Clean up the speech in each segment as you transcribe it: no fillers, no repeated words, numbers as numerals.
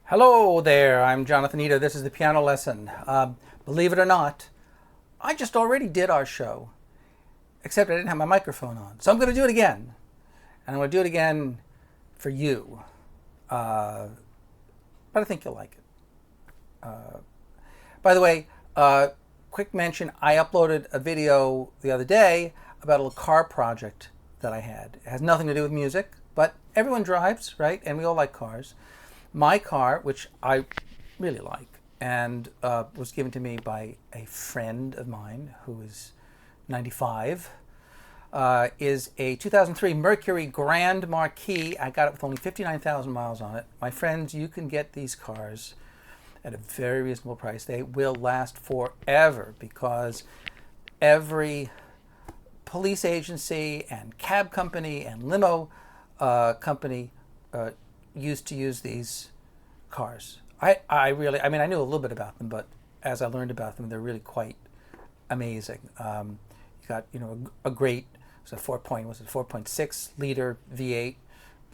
Hello there, I'm Jonathan Ito. This is the piano lesson. Believe it or not, I just already did our show, except I didn't have my microphone on. So I'm going to do it again. And I'm going to do it again for you. But I think you'll like it. By the way, quick mention, I uploaded a video the other day about a little car project that I had. It has nothing to do with music, but everyone drives, right? And we all like cars. My car, which I really like, and was given to me by a friend of mine who is 95, is a 2003 Mercury Grand Marquis. I got it with only 59,000 miles on it. My friends, you can get these cars at a very reasonable price. They will last forever because every police agency and cab company and limo company used to use these cars. I knew a little bit about them, but as I learned about them, they're really quite amazing. You got, a great, it was a 4.6 liter V8,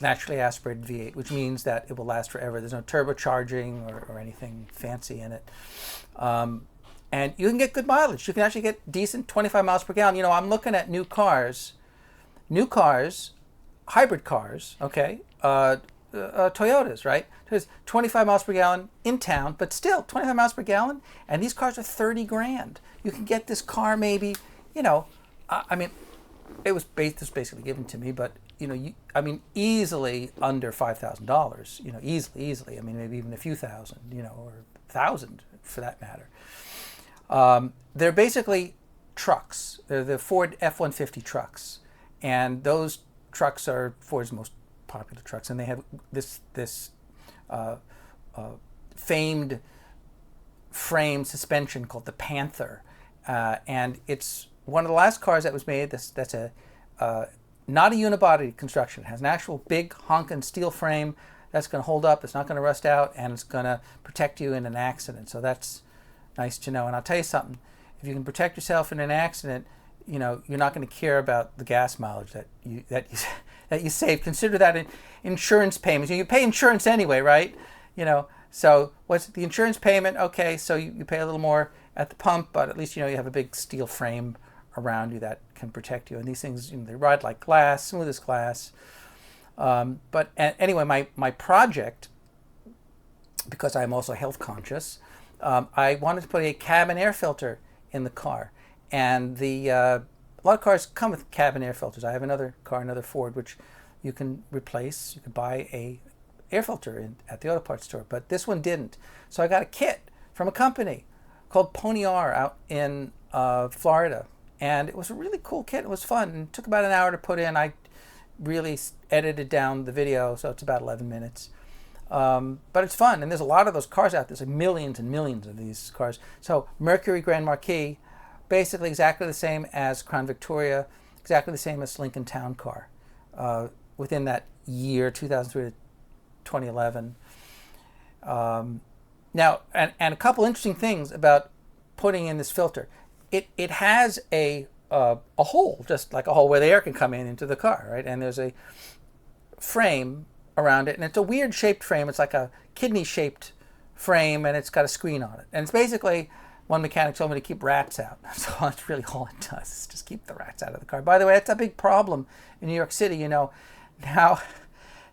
naturally aspirated V8, which means that it will last forever. There's no turbocharging or anything fancy in it. And you can get good mileage. You can actually get decent 25 miles per gallon. I'm looking at new cars, hybrid cars, okay? Toyotas, right? There's 25 miles per gallon in town, but still 25 miles per gallon, and these cars are 30 grand. You can get this car maybe, it was basically given to me, but easily under $5,000, easily. Maybe even a few thousand, or 1,000 for that matter. They're basically trucks. They're the Ford F-150 trucks, and those trucks are Ford's most popular trucks, and they have this famed frame suspension called the Panther, and it's one of the last cars that was made. That's a not a unibody construction. It has an actual big honking steel frame that's going to hold up. It's not going to rust out, and it's going to protect you in an accident. So that's nice to know. And I'll tell you something: if you can protect yourself in an accident, you're not going to care about the gas mileage that you save. Consider that in insurance payments. You pay insurance anyway, right? So what's the insurance payment? Okay, so you pay a little more at the pump, but at least you have a big steel frame around you that can protect you. And these things, they ride like glass, smooth as glass. But anyway, my project, because I'm also health conscious, I wanted to put a cabin air filter in the car. And a lot of cars come with cabin air filters. I have another Ford, which you can replace. You can buy a air filter at the auto parts store, but this one didn't. So I got a kit from a company called Pony R out in Florida, and it was a really cool kit. It was fun. It took about an hour to put in. I really edited down the video, so it's about 11 minutes. But it's fun, and there's a lot of those cars out there. There's like millions and millions of these cars. So Mercury Grand Marquis, basically exactly the same as Crown Victoria, exactly the same as Lincoln Town Car, within that year, 2003 to 2011. Now, and a couple interesting things about putting in this filter. It has a hole, just like a hole where the air can come into the car, right? And there's a frame around it, and it's a weird shaped frame. It's like a kidney-shaped frame, and it's got a screen on it. And it's basically, one mechanic told me to keep rats out. So that's really all it does, is just keep the rats out of the car. By the way, that's a big problem in New York City. Now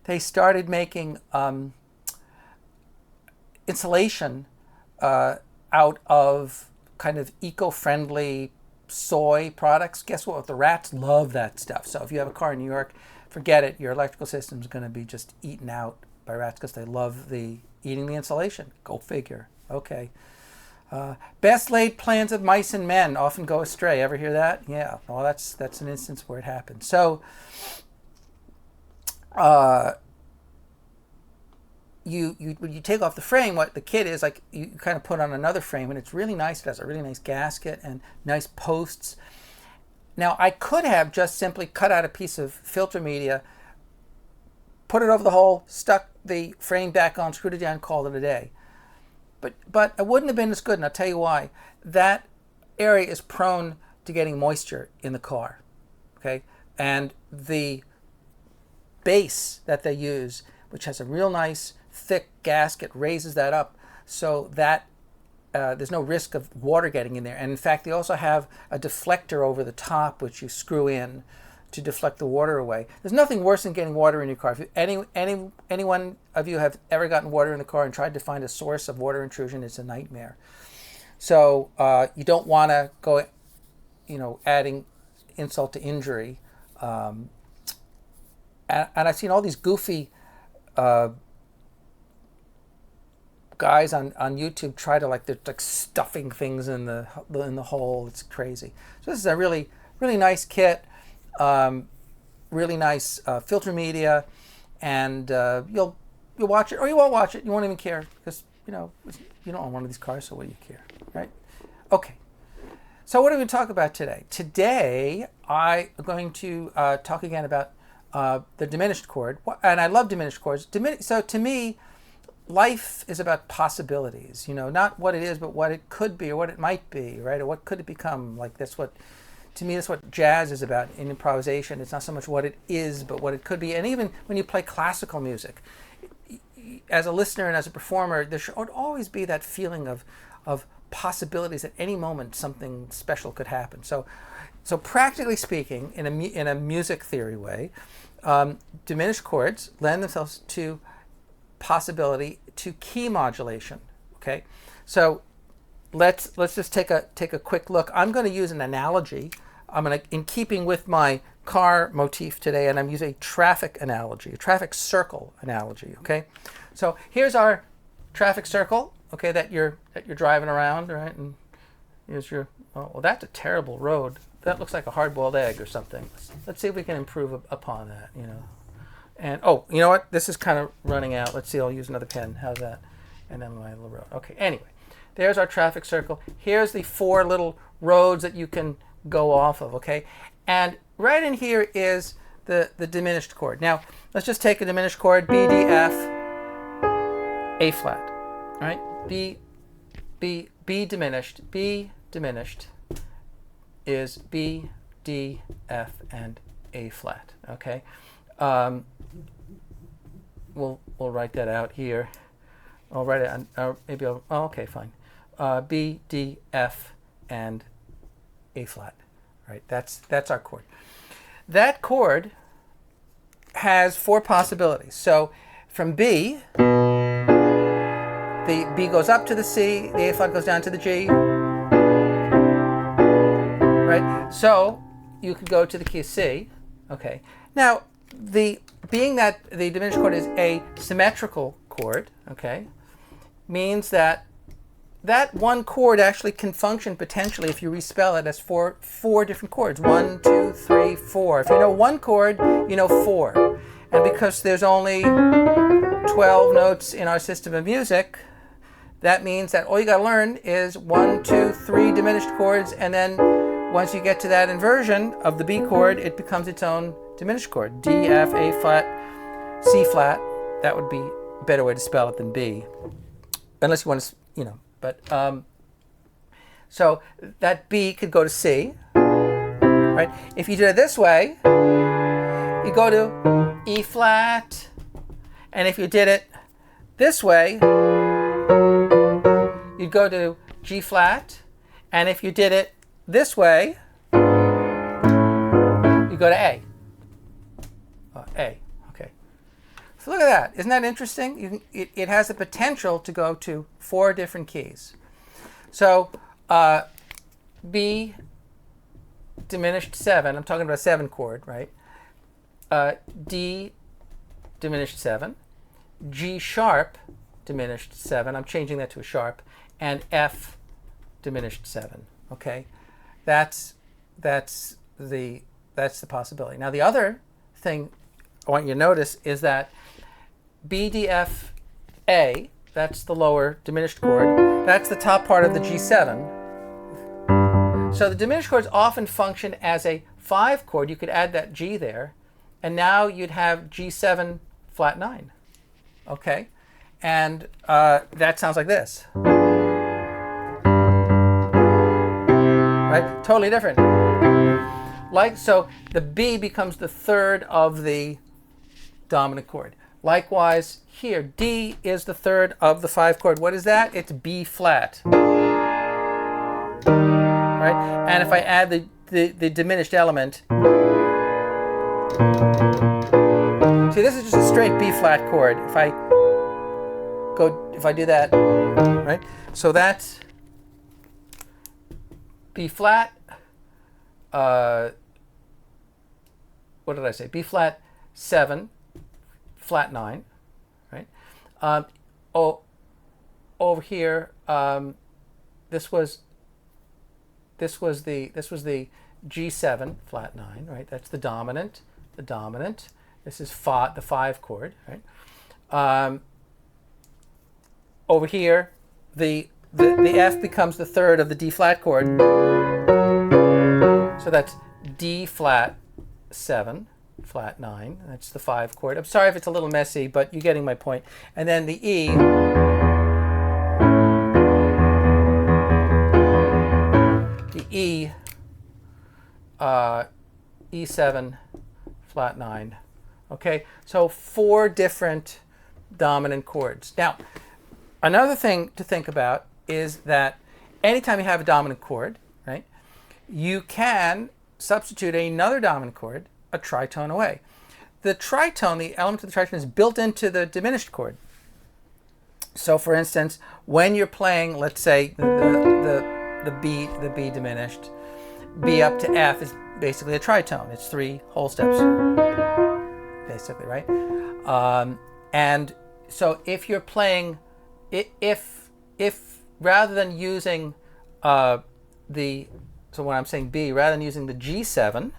they started making insulation out of kind of eco-friendly soy products. Guess what? The rats love that stuff. So if you have a car in New York, forget it. Your electrical system is going to be just eaten out by rats because they love eating the insulation. Go figure. Okay. Best laid plans of mice and men often go astray. Ever hear that? Yeah. Well, that's an instance where it happened. So, when you take off the frame, what the kit is like, you kind of put on another frame, and it's really nice. It has a really nice gasket and nice posts. Now, I could have just simply cut out a piece of filter media, put it over the hole, stuck the frame back on, screwed it down, called it a day. But it wouldn't have been as good, and I'll tell you why. That area is prone to getting moisture in the car, okay? And the base that they use, which has a real nice thick gasket raises that up so that there's no risk of water getting in there. And in fact, they also have a deflector over the top, which you screw in to deflect the water away. There's nothing worse than getting water in your car. If anyone of you have ever gotten water in the car and tried to find a source of water intrusion, it's a nightmare. So you don't want to go, adding insult to injury. And I've seen all these goofy guys on YouTube try to they're like stuffing things in the hole. It's crazy. So this is a really nice kit, really nice filter media, and you'll watch it or you won't watch it. You won't even care because you don't own one of these cars, so what do you care, right? Okay. So what are we going to talk about today? Today I am going to talk again about the diminished chord, and I love diminished chords. So to me, life is about possibilities, not what it is, but what it could be or what it might be, right? Or what could it become? To me, that's what jazz is about in improvisation. It's not so much what it is, but what it could be. And even when you play classical music, as a listener and as a performer, there should always be that feeling of possibilities. At any moment, something special could happen. So practically speaking, in a music theory way, diminished chords lend themselves to possibility, to key modulation. Okay, so let's just take a quick look. I'm going to use an analogy. In keeping with my car motif today, and I'm using a traffic analogy, a traffic circle analogy. Okay, so here's our traffic circle. Okay, that you're driving around, right? And here's your that's a terrible road. That looks like a hard-boiled egg or something. Let's see if we can improve upon that. And you know what? This is kind of running out. Let's see. I'll use another pen. How's that? And then my little road. Okay. Anyway, there's our traffic circle. Here's the 4 little roads that you can go off of. Okay. And right in here is the diminished chord. Now let's just take a diminished chord: B, D, F, A flat. All right. B diminished. B diminished is B, D, F, and A flat. Okay. We'll write that out here. I'll write it on, maybe I'll, okay, fine. B, D, F, and A flat. Right, that's our chord. That chord has 4 possibilities. So from B, the B goes up to the C, the A flat goes down to the G. Right, so you could go to the key of C. Okay, now being that the diminished chord is a symmetrical chord, okay, means that one chord actually can function potentially, if you respell it, as four different chords. 1, 2, 3, 4. If you know one chord, you know 4. And because there's only 12 notes in our system of music, that means that all you got to learn is 1, 2, 3 diminished chords, and then once you get to that inversion of the B chord, it becomes its own diminished chord. D, F, A flat, C flat. That would be a better way to spell it than B. Unless you want to, but so that B could go to C, right? If you do it this way, you go to E flat, and if you did it this way, you'd go to G flat, and if you did it this way, you go to A. A. Okay. So look at that. Isn't that interesting? It has the potential to go to 4 different keys. So B diminished 7. I'm talking about a 7 chord, right? D diminished 7. G sharp diminished 7. I'm changing that to a sharp. And F diminished 7. Okay. That's the possibility. Now the other thing I want you to notice is that B, D, F, A, that's the lower diminished chord, that's the top part of the G7. So the diminished chords often function as a 5 chord. You could add that G there, and now you'd have G7 flat 9. Okay? And that sounds like this. Right? Totally different. So the B becomes the 3rd of the dominant chord. Likewise, here, D is the third of the 5 chord. What is that? It's B flat. Right? And if I add the diminished element, see, this is just a straight B flat chord. If I do that, right? So that's B flat. What did I say? B flat 7, flat 9, right? Over here, this was the G7, flat 9, right? That's the dominant. This is the 5 chord, right? Over here, the F becomes the third of the D flat chord. So that's D flat 7, flat 9. That's the 5 chord. I'm sorry if it's a little messy, but you're getting my point. And then the E, E7, flat 9. Okay, so 4 different dominant chords. Now, another thing to think about is that anytime you have a dominant chord, right, you can substitute another dominant chord a tritone away. The tritone, the element of the tritone, is built into the diminished chord. So, for instance, when you're playing, let's say, the B diminished, B up to F is basically a tritone. It's 3 whole steps, basically, right? And so if you're playing, if rather than using so when I'm saying B, rather than using the G7,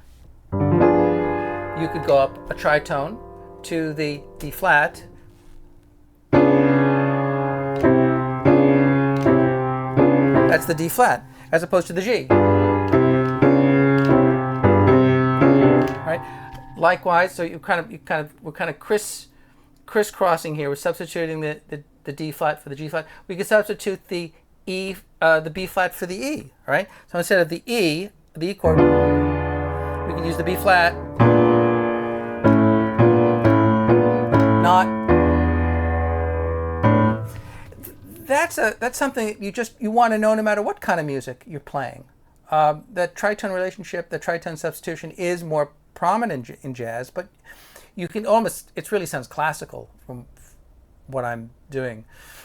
you could go up a tritone to the D flat. That's the D flat, as opposed to the G. Right? Likewise, so we're kind of crisscrossing here. We're substituting the D flat for the G flat. We could substitute the E, the B flat for the E. Right? So instead of the E chord, we can use the B flat. That's something you want to know no matter what kind of music you're playing. The tritone relationship, the tritone substitution is more prominent in jazz, but you can almost, it really sounds classical from what I'm doing.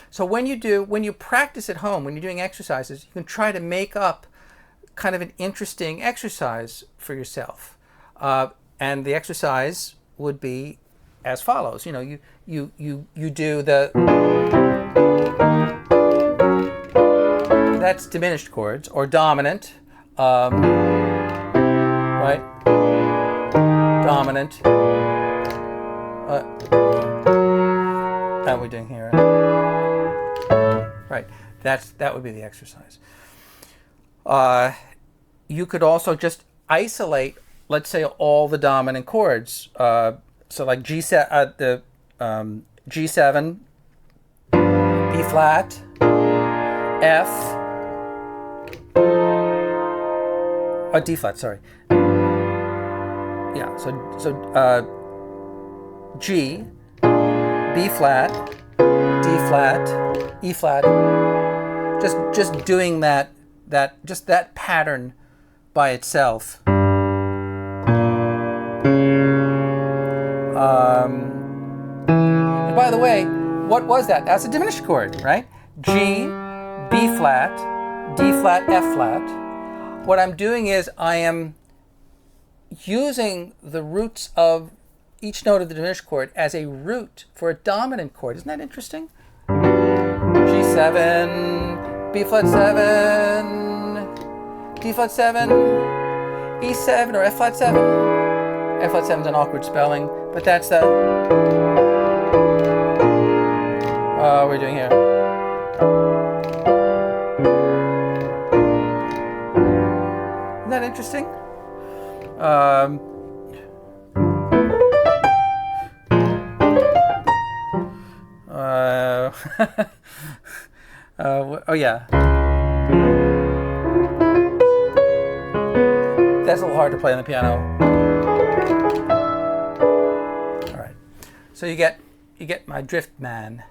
So when you practice at home, when you're doing exercises, you can try to make up kind of an interesting exercise for yourself. And the exercise would be as follows. You do that's diminished chords or dominant, right? Dominant. How are we doing here? Right. That would be the exercise. You could also just isolate, let's say, all the dominant chords. So like G7, B flat, F, D flat. Sorry. Yeah. So G, B flat, D flat, E flat. Just doing that pattern by itself. And by the way, what was that? That's a diminished chord, right? G, B flat, D flat, F flat. What I'm doing is I am using the roots of each note of the diminished chord as a root for a dominant chord. Isn't that interesting? G7, B flat 7, D flat 7, E7 or F flat 7. F flat 7 is an awkward spelling, but that's the... what are we doing here? Isn't that interesting? Oh yeah. That's a little hard to play on the piano. All right. So you get you get my drift, man.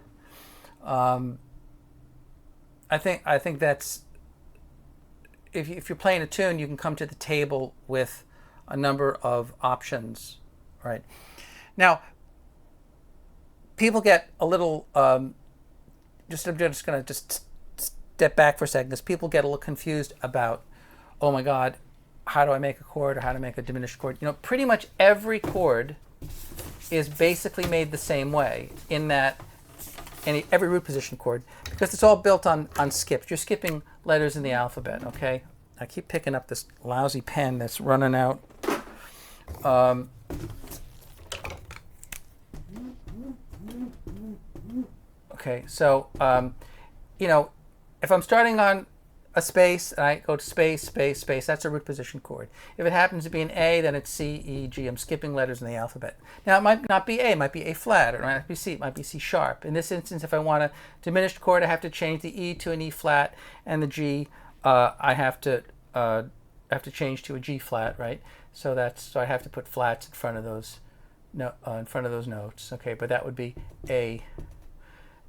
I think that's, if you're playing a tune, you can come to the table with a number of options, right? Now, people get a little, I'm just going to step back for a second, because people get a little confused about, oh my God, how do I make a chord, or how to make a diminished chord? Pretty much every chord is basically made the same way, in that every root position chord, because it's all built on skips. You're skipping letters in the alphabet, okay? I keep picking up this lousy pen that's running out. Okay, so, if I'm starting on a space, and I go to space, space, space, that's a root position chord. If it happens to be an A, then it's C, E, G. I'm skipping letters in the alphabet. Now, it might not be A, it might be A flat, or it might be C, it might be C sharp. In this instance, if I want a diminished chord, I have to change the E to an E flat, and the G, I have to change to a G flat, right? So I have to put flats in front of those notes. Okay, but that would be A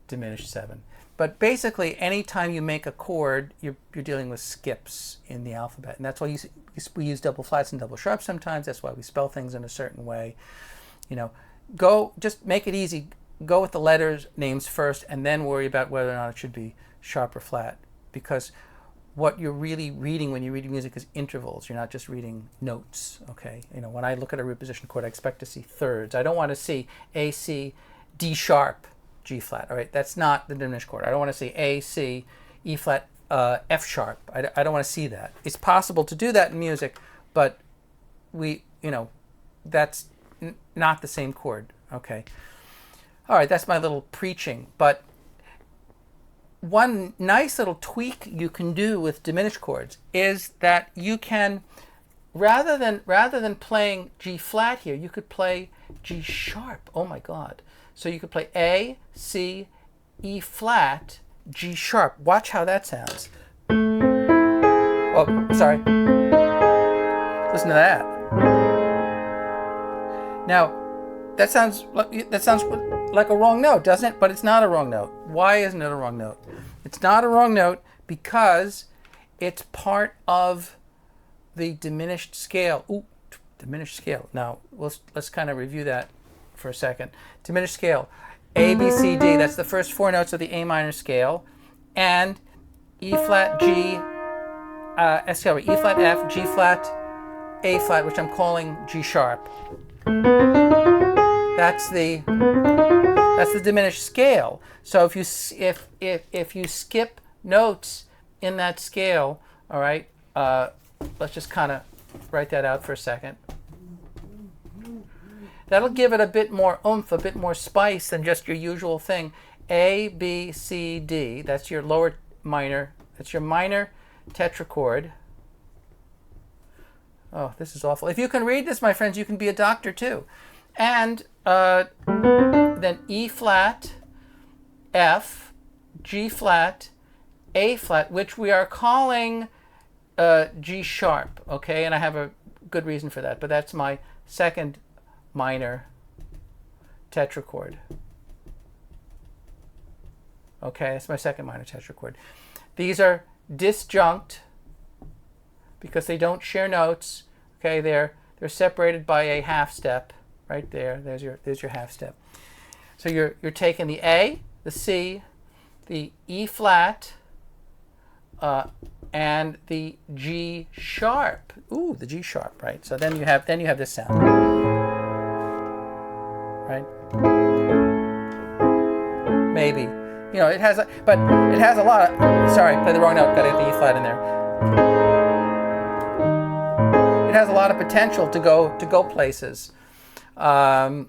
diminished 7. But basically, anytime you make a chord, you're dealing with skips in the alphabet. And that's why we use double flats and double sharps sometimes. That's why we spell things in a certain way. Just make it easy. Go with the letters names first, and then worry about whether or not it should be sharp or flat. Because what you're really reading when you're reading music is intervals. You're not just reading notes, okay? When I look at a root position chord, I expect to see thirds. I don't want to see A, C, D sharp, G flat. All right, that's not the diminished chord. I don't want to see A, C, E flat, F sharp. I don't want to see that. It's possible to do that in music, but that's not the same chord. Okay. All right, that's my little preaching. But one nice little tweak you can do with diminished chords is that you can, rather than playing G flat here, you could play G sharp. Oh my God. So you could play A, C, E flat, G sharp. Watch how that sounds. Oh, sorry. Listen to that. Now, that sounds like a wrong note, doesn't it? But it's not a wrong note. Why isn't it a wrong note? It's not a wrong note because it's part of the diminished scale. Ooh, diminished scale. Now, let's kind of review that for a second. Diminished scale, A, B, C, D. That's the first 4 notes of the A minor scale, and E flat, G, E flat, F, G flat, A flat, which I'm calling G sharp. That's the diminished scale. So if you skip notes in that scale, all right, let's just kind of write that out for a second. That'll give it a bit more oomph, a bit more spice than just your usual thing. A, B, C, D. That's your lower minor. That's your minor tetrachord. Oh, this is awful. If you can read this, my friends, you can be a doctor too. And then E flat, F, G flat, A flat, which we are calling G sharp. Okay, and I have a good reason for that. But that's my second minor tetrachord. Okay, that's my second minor tetrachord. These are disjunct because they don't share notes. Okay, they're separated by a half step right there. There's your half step. So you're taking the A, the C, the E flat, and the G sharp. Ooh, the G sharp, right? So then you have this sound. Right? Maybe. It has a lot of, sorry, play the wrong note, gotta get the E flat in there. It has a lot of potential to go places. I'll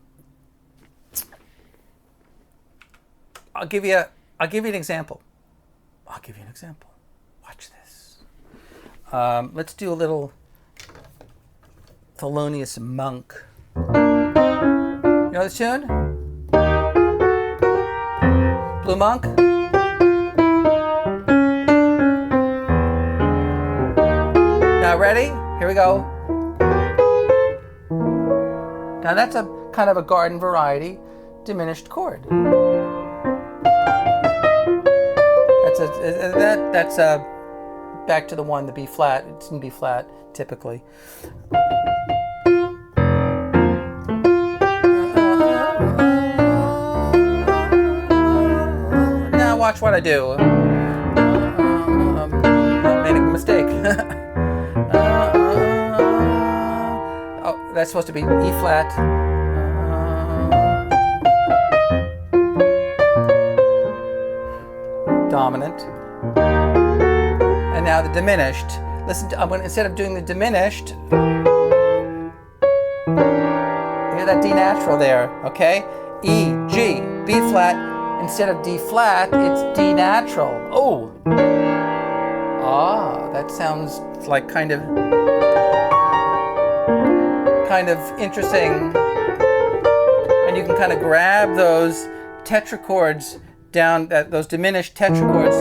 give you an example. Watch this. Let's do a little Thelonious Monk. You know this tune? Blue Monk? Now ready? Here we go. Now that's a kind of a garden variety. diminished chord. That's back to the one, the B flat. It's in B flat typically. Now watch what I do. I'm making a mistake. Oh, that's supposed to be E flat. Dominant. And now the diminished. Listen to, instead of doing the diminished, hear that D natural there, okay? E, G, B flat. Instead of D flat, it's D natural. Oh. Ah, that sounds like kind of interesting. And you can kind of grab those tetrachords down, those diminished tetrachords.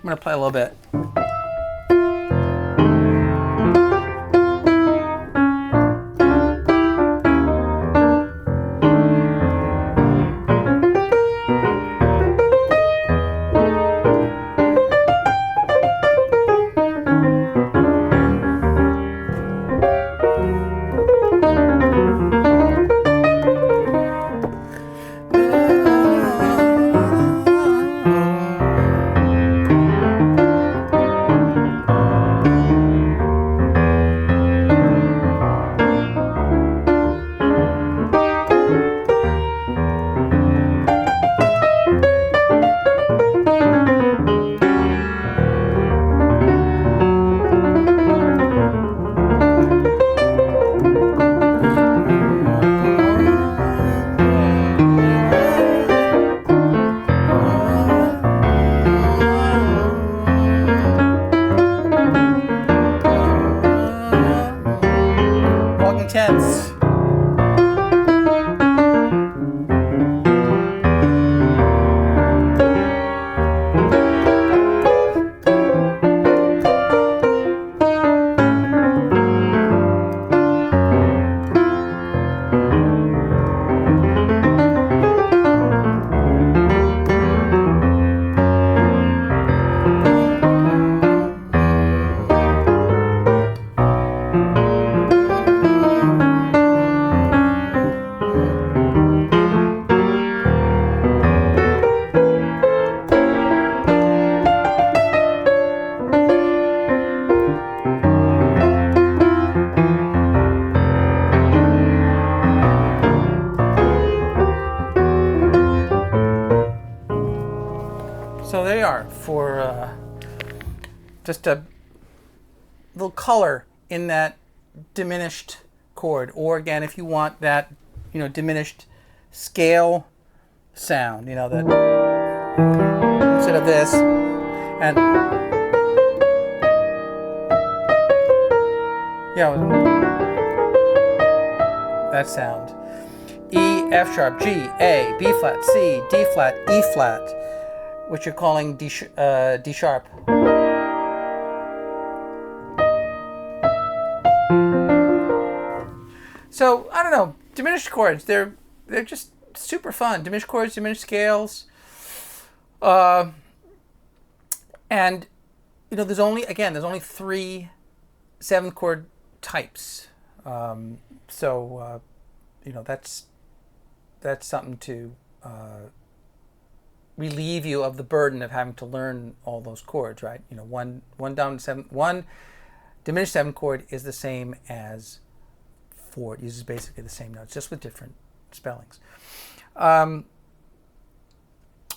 I'm going to play a little bit. Tense. So there you are for just a little color in that diminished chord, or again, if you want that, diminished scale sound, that instead of this, and that sound. E, F sharp, G, A, B flat, C, D flat, E flat, which you're calling D sharp. So I don't know, diminished chords. They're just super fun. Diminished chords, diminished scales, and there's only 3 7th chord types. So that's something to relieve you of the burden of having to learn all those chords, right? One dominant 7th, one diminished 7th chord is the same as 4. It uses basically the same notes, just with different spellings.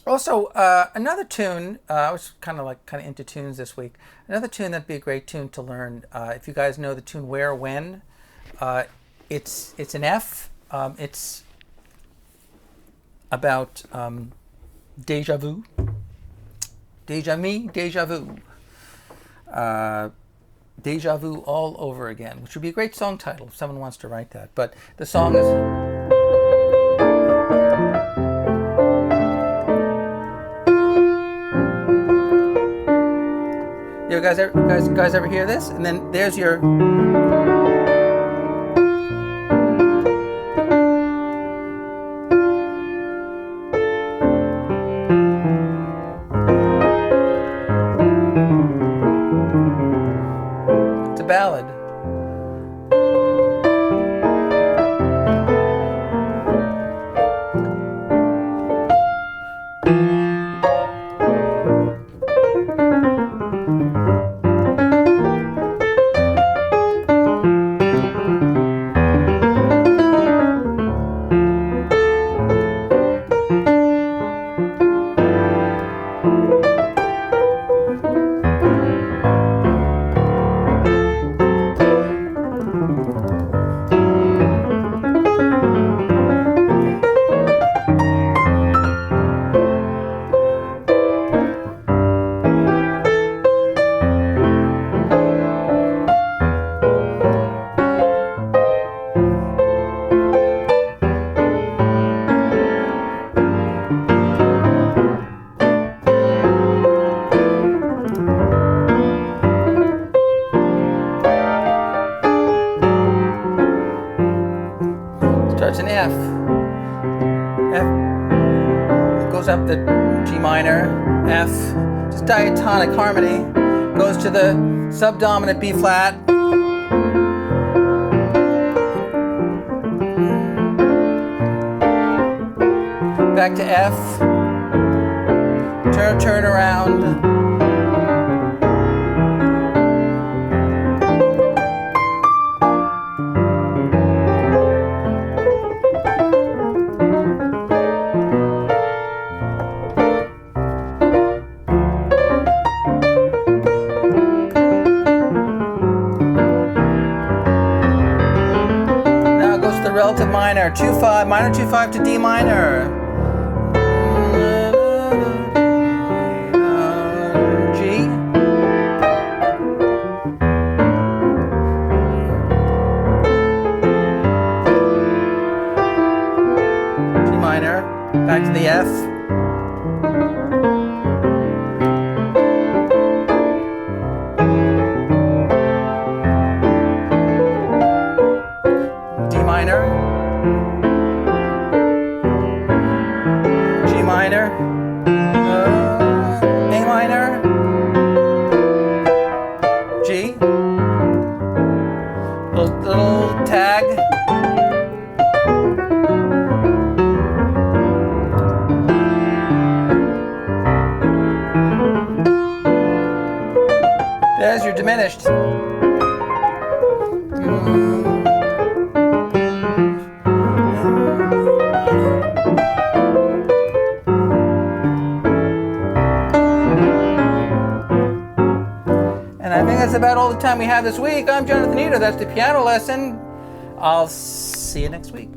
Also, another tune, I was kind of into tunes this week. Another tune that'd be a great tune to learn, if you guys know the tune Where, When, it's an F. It's about deja vu. Deja me, deja vu. Deja vu all over again, which would be a great song title if someone wants to write that. But the song is... You guys ever hear this? And then there's your... Starts in F. F goes up the G minor, F, just diatonic harmony, goes to the subdominant B flat, back to F, turn around, relative minor, 2-5, minor 2-5 to D minor. G. G minor, back to the F. G minor, A minor, G, little tag, there's your diminished. And I think that's about all the time we have this week. I'm Jonathan Ito. That's the piano lesson. I'll see you next week.